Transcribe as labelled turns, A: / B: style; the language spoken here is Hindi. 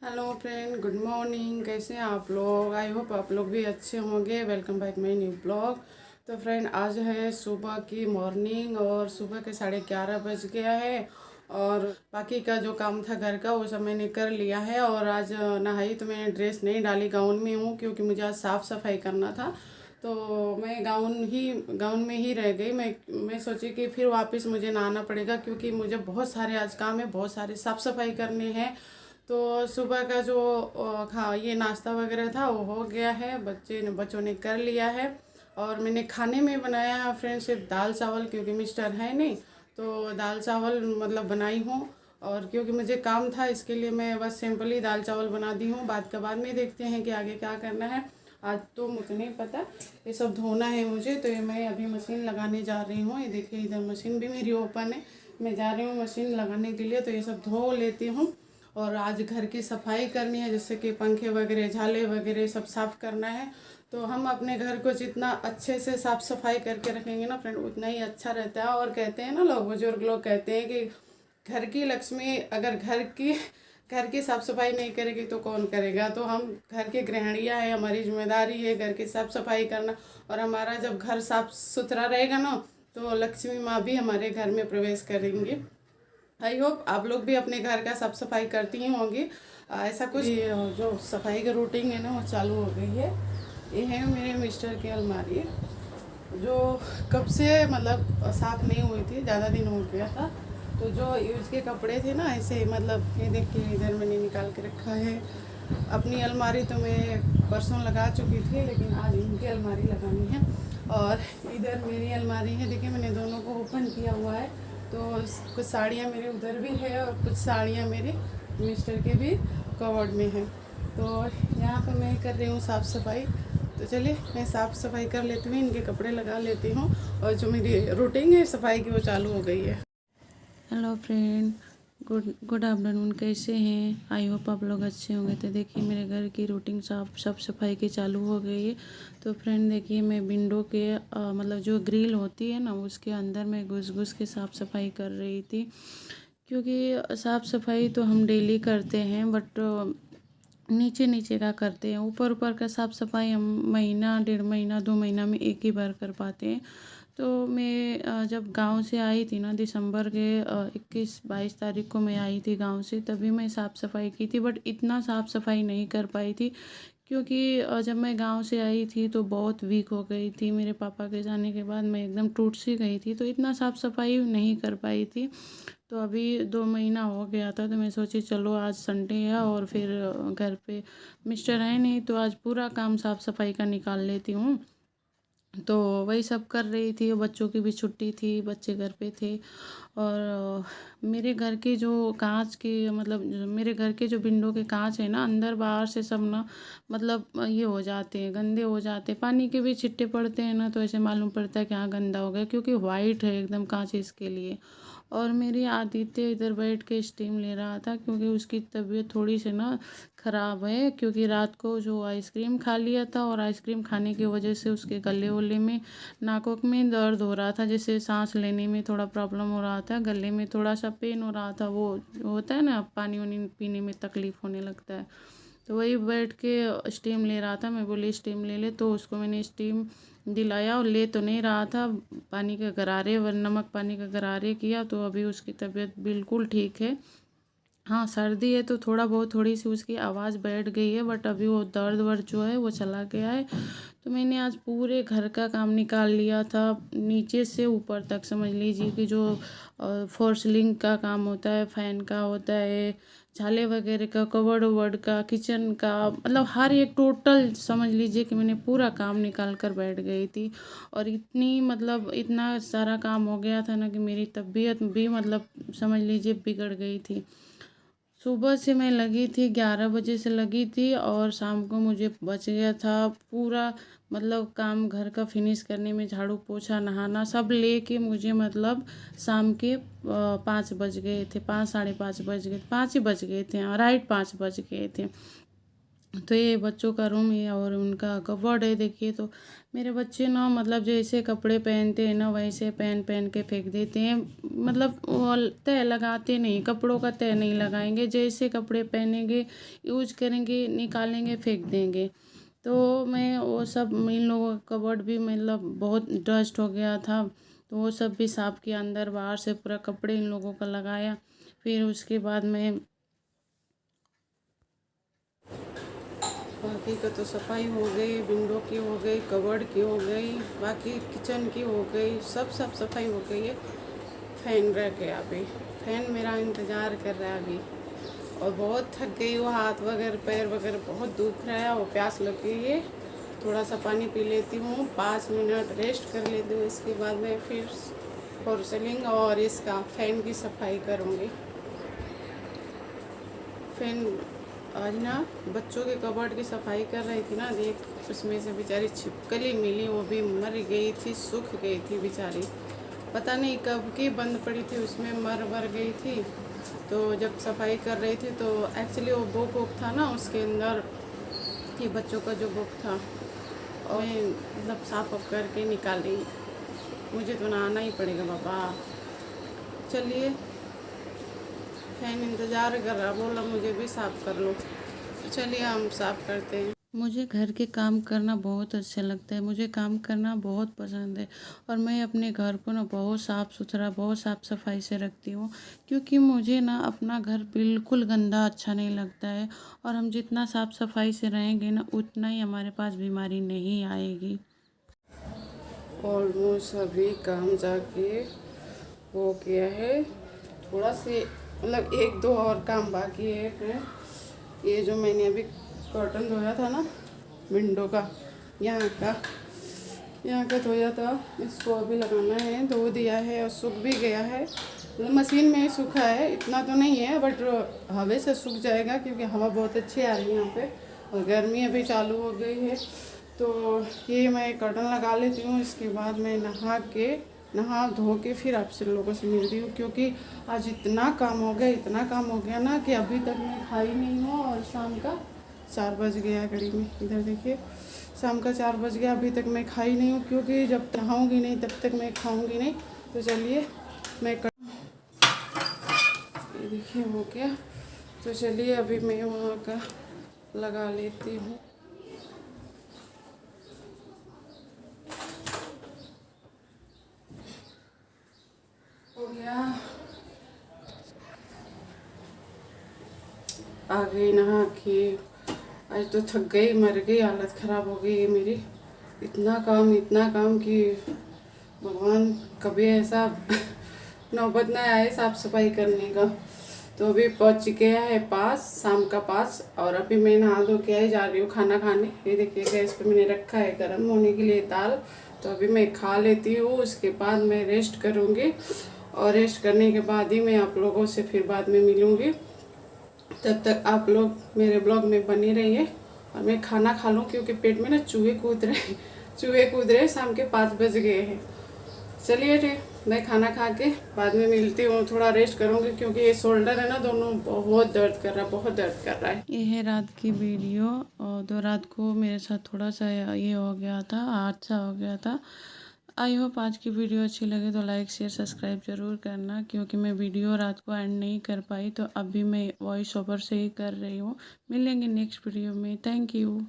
A: Hello friend, good morning. कैसे हैं आप लोग? आई होप आप लोग भी अच्छे होंगे। Welcome back my new blog. तो फ्रेंड, आज है सुबह की मॉर्निंग और सुबह के 11:30 बज गया है। और बाकी का जो काम था घर का वो सब मैंने कर लिया है। और आज नहाई तो मैंने ड्रेस नहीं डाली, गाउन में हूँ क्योंकि मुझे आज साफ़ सफाई करना था। तो मैं गाउन में ही रह गई। मैं सोची कि फिर वापस मुझे नहाना पड़ेगा क्योंकि मुझे बहुत सारे आज काम है, बहुत सारे साफ़ सफाई करने हैं। तो सुबह का जो ये नाश्ता वगैरह था वो हो गया है, बच्चों ने कर लिया है। और मैंने खाने में बनाया है फ्रेंड सिर्फ दाल चावल, क्योंकि मिस्टर है नहीं। तो दाल चावल मतलब बनाई हूँ। और क्योंकि मुझे काम था इसके लिए मैं बस सिंपली दाल चावल बना दी हूँ। बाद में देखते हैं कि आगे क्या करना है। आज तो मुझे नहीं पता, ये सब धोना है मुझे। तो ये मैं अभी मशीन लगाने जा रही हूँ। ये देखिए, इधर मशीन भी मेरी ओपन है। मैं जा रही हूँ मशीन लगाने के लिए। तो ये सब धो लेती हूँ। और आज घर की सफाई करनी है, जैसे कि पंखे वगैरह, झाले वगैरह सब साफ़ करना है। तो हम अपने घर को जितना अच्छे से साफ़ सफाई करके रखेंगे ना फ्रेंड, उतना ही अच्छा रहता है। और कहते हैं ना, बुजुर्ग लोग कहते हैं कि घर की लक्ष्मी अगर घर की साफ़ सफाई नहीं करेगी तो कौन करेगा। तो हम घर की गृहिणियाँ हैं, हमारी जिम्मेदारी है घर की साफ़ सफाई करना। और हमारा जब घर साफ़ सुथरा रहेगा ना, तो लक्ष्मी माँ भी हमारे घर में प्रवेश करेंगी। आई होप आप लोग भी अपने घर का साफ सफाई करती ही होंगी। ऐसा कुछ जो सफाई का रूटीन है ना वो चालू हो गई है। ये है मेरे मिस्टर की अलमारी, जो कब से मतलब साफ़ नहीं हुई थी, ज़्यादा दिन हो गया था। तो जो यूज के कपड़े थे ना, ऐसे मतलब ये देखिए, इधर मैंने निकाल के रखा है। अपनी अलमारी तो मैं परसों लगा चुकी थी, लेकिन आज इनकी अलमारी लगानी है। और इधर मेरी अलमारी है, देखिए मैंने दोनों को ओपन किया हुआ है। तो कुछ साड़ियाँ मेरे उधर भी है और कुछ साड़ियाँ मेरे मिस्टर के भी कवर्ड में है। तो यहाँ पर मैं कर रही हूँ साफ़ सफाई। तो चलिए मैं साफ़ सफाई कर लेती हूँ, इनके कपड़े लगा लेती हूँ। और जो मेरी रूटीन है सफाई की वो चालू हो गई है। Hello friend, good afternoon. कैसे हैं? आई होप आप लोग अच्छे होंगे। तो देखिए, मेरे घर की रूटीन साफ सफाई की चालू हो गई है। तो फ्रेंड देखिए, मैं विंडो के मतलब जो ग्रिल होती है ना, उसके अंदर मैं घुस घुस के साफ़ सफाई कर रही थी। क्योंकि साफ़ सफाई तो हम डेली करते हैं, बट नीचे नीचे का करते हैं। ऊपर ऊपर का साफ़ सफाई हम महीना, 1.5 महीना, 2 महीना में एक ही बार कर पाते हैं। तो मैं जब गांव से आई थी ना, दिसंबर के 21-22 तारीख को मैं आई थी गांव से, तभी मैं साफ़ सफाई की थी। बट इतना साफ़ सफाई नहीं कर पाई थी, क्योंकि जब मैं गांव से आई थी तो बहुत वीक हो गई थी। मेरे पापा के जाने के बाद मैं एकदम टूट सी गई थी, तो इतना साफ़ सफाई नहीं कर पाई थी। तो अभी 2 महीना हो गया था, तो मैं सोची चलो आज संडे है और फिर घर पे मिस्टर है नहीं, तो आज पूरा काम साफ़ सफाई का निकाल लेती हूँ। तो वही सब कर रही थी। बच्चों की भी छुट्टी थी, बच्चे घर पे थे। और मेरे घर के जो कांच के मतलब मेरे घर के जो विंडो के कांच है ना, अंदर बाहर से सब ना मतलब ये हो जाते हैं, गंदे हो जाते हैं। पानी के भी छिट्टे पड़ते हैं ना, तो ऐसे मालूम पड़ता है कि हाँ गंदा हो गया, क्योंकि वाइट है एकदम कांच इसके लिए। और मेरी आदित्य इधर बैठ के स्टीम ले रहा था, क्योंकि उसकी तबीयत थोड़ी सी ना ख़राब है। क्योंकि रात को जो आइसक्रीम खा लिया था, और आइसक्रीम खाने की वजह से उसके गले वले में, नाक वाक में दर्द हो रहा था, जैसे सांस लेने में थोड़ा प्रॉब्लम हो रहा था, गले में थोड़ा सा पेन हो रहा था। वो होता है ना, पानी वानी पीने में तकलीफ़ होने लगता है। तो वही बैठ के स्टीम ले रहा था। मैं बोली स्टीम ले ले, तो उसको मैंने स्टीम दिलाया। और ले तो नहीं रहा था, पानी का गरारे व नमक पानी का गरारे किया, तो अभी उसकी तबीयत बिल्कुल ठीक है। हाँ, सर्दी है तो थोड़ा बहुत थोड़ी सी उसकी आवाज़ बैठ गई है, बट अभी वो दर्द वर्द जो है वो चला गया है। तो मैंने आज पूरे घर का काम निकाल लिया था, नीचे से ऊपर तक। समझ लीजिए कि जो फॉर सीलिंग का काम होता है, फैन का होता है, झाले वगैरह का, कवर्ड वर्ड का, किचन का, मतलब हर एक टोटल समझ लीजिए कि मैंने पूरा काम निकाल कर बैठ गई थी। और इतनी मतलब इतना सारा काम हो गया था ना कि मेरी तबीयत भी मतलब समझ लीजिए बिगड़ गई थी। सुबह से मैं लगी थी, 11 बजे से लगी थी, और शाम को मुझे बच गया था पूरा मतलब काम घर का फिनिश करने में। झाड़ू पोछा नहाना सब लेके मुझे मतलब शाम के 5 बज गए थे, 5 साढ़े 5 बज गए, 5 ही बज गए थे, राइट 5 बज गए थे। तो ये बच्चों का रूम है और उनका कबर्ड है। देखिए तो मेरे बच्चे ना मतलब जैसे कपड़े पहनते हैं ना वैसे पहन पहन के फेंक देते हैं। मतलब वो तय लगाते नहीं, कपड़ों का तय नहीं लगाएंगे, जैसे कपड़े पहनेंगे यूज करेंगे निकालेंगे फेंक देंगे। तो मैं वो सब इन लोगों का कबर्ड भी मतलब बहुत डस्ट हो गया था, तो वो सब भी साफ़ किया, अंदर बाहर से पूरा कपड़े इन लोगों का लगाया। फिर उसके बाद मैं बाकी का तो सफाई हो गई, विंडो की हो गई, कबर्ड की हो गई, बाकी किचन की हो गई, सब सफाई हो गई है। फ़ैन रह गया अभी, फ़ैन मेरा इंतज़ार कर रहा है अभी। और बहुत थक गई हूँ, हाथ वगैरह पैर वगैरह बहुत दुख रहा है और प्यास लग गई है। थोड़ा सा पानी पी लेती हूँ, 5 मिनट रेस्ट कर लेती हूँ, इसके बाद मैं फिर फॉर सीलिंग और इसका फ़ैन की सफाई करूँगी। फ़ैन आज ना बच्चों के कबर्ड की सफाई कर रही थी ना, देख उसमें से बेचारी छिपकली मिली, वो भी मर गई थी, सूख गई थी बेचारी, पता नहीं कब की बंद पड़ी थी, उसमें मर गई थी। तो जब सफाई कर रही थी तो एक्चुअली वो बुक था ना उसके अंदर, ये बच्चों का जो बुक था, और मैं मतलब साफ ऑफ करके निकाली। मुझे तो नहाना ही पड़ेगा बाबा। चलिए, फैन इंतज़ार कर रहा, बोला मुझे भी साफ़ कर लो। चलिए हम साफ़ करते हैं। मुझे घर के काम करना बहुत अच्छा लगता है, मुझे काम करना बहुत पसंद है। और मैं अपने घर को ना बहुत साफ़ सुथरा बहुत साफ़ सफाई से रखती हूँ, क्योंकि मुझे ना अपना घर बिल्कुल गंदा अच्छा नहीं लगता है। और हम जितना साफ़ सफाई से रहेंगे ना उतना ही हमारे पास बीमारी नहीं आएगी। ऑलमोस्ट सभी काम जाके हो गया है, थोड़ा से मतलब 1-2 और काम बाकी है। फिर ये जो मैंने अभी कर्टन धोया था ना विंडो का, यहाँ का धोया था, इसको अभी लगाना है। धो दिया है और सूख भी गया है, मतलब मशीन में ही सूखा है, इतना तो नहीं है बट हवा से सूख जाएगा क्योंकि हवा बहुत अच्छी आ रही है यहाँ पे और गर्मी अभी चालू हो गई है। तो ये मैं कर्टन लगा लेती हूँ, इसके बाद मैं नहा धो के फिर आपसे लोगों से मिलती हूँ, क्योंकि आज इतना काम हो गया ना कि अभी तक मैं खाई नहीं हूँ। और शाम का 4 बज गया घड़ी में, इधर देखिए शाम का 4 बज गया, अभी तक मैं खाई नहीं हूँ, क्योंकि जब नहाऊँगी नहीं तब तक मैं खाऊँगी नहीं। तो चलिए ये देखिए हो गया, तो चलिए अभी मैं वहाँ का लगा लेती हूँ। हो गया, आ गई नहा के। आज तो थक गई, मर गई, हालत ख़राब हो गई है मेरी। इतना काम कि भगवान कभी ऐसा नौबत ना आए साफ़ सफाई करने का। तो अभी पहुंच गया है शाम का 5, और अभी मैं नहा धो के आई जा रही हूँ खाना खाने। ये देखिए गैस पे मैंने रखा है गर्म होने के लिए दाल, तो अभी मैं खा लेती हूँ, उसके बाद मैं रेस्ट करूँगी। और रेस्ट करने के बाद ही मैं आप लोगों से फिर बाद में मिलूँगी। तब तक आप लोग मेरे ब्लॉग में बने रहिए और मैं खाना खा लूँ, क्योंकि पेट में ना चूहे कूद रहे शाम के 5 बज गए हैं। चलिए ठीक, मैं खाना खा के बाद में मिलती हूँ, थोड़ा रेस्ट करूँगी क्योंकि ये शोल्डर है ना दोनों बहुत दर्द कर रहा है। ये है रात की वीडियो, और तो रात को मेरे साथ थोड़ा सा ये हो गया था, हादसा हो गया था। आई होप आज की वीडियो अच्छी लगे तो लाइक शेयर सब्सक्राइब ज़रूर करना, क्योंकि मैं वीडियो रात को एंड नहीं कर पाई, तो अभी मैं वॉइस ओवर से ही कर रही हूँ। मिलेंगे नेक्स्ट वीडियो में, थैंक यू।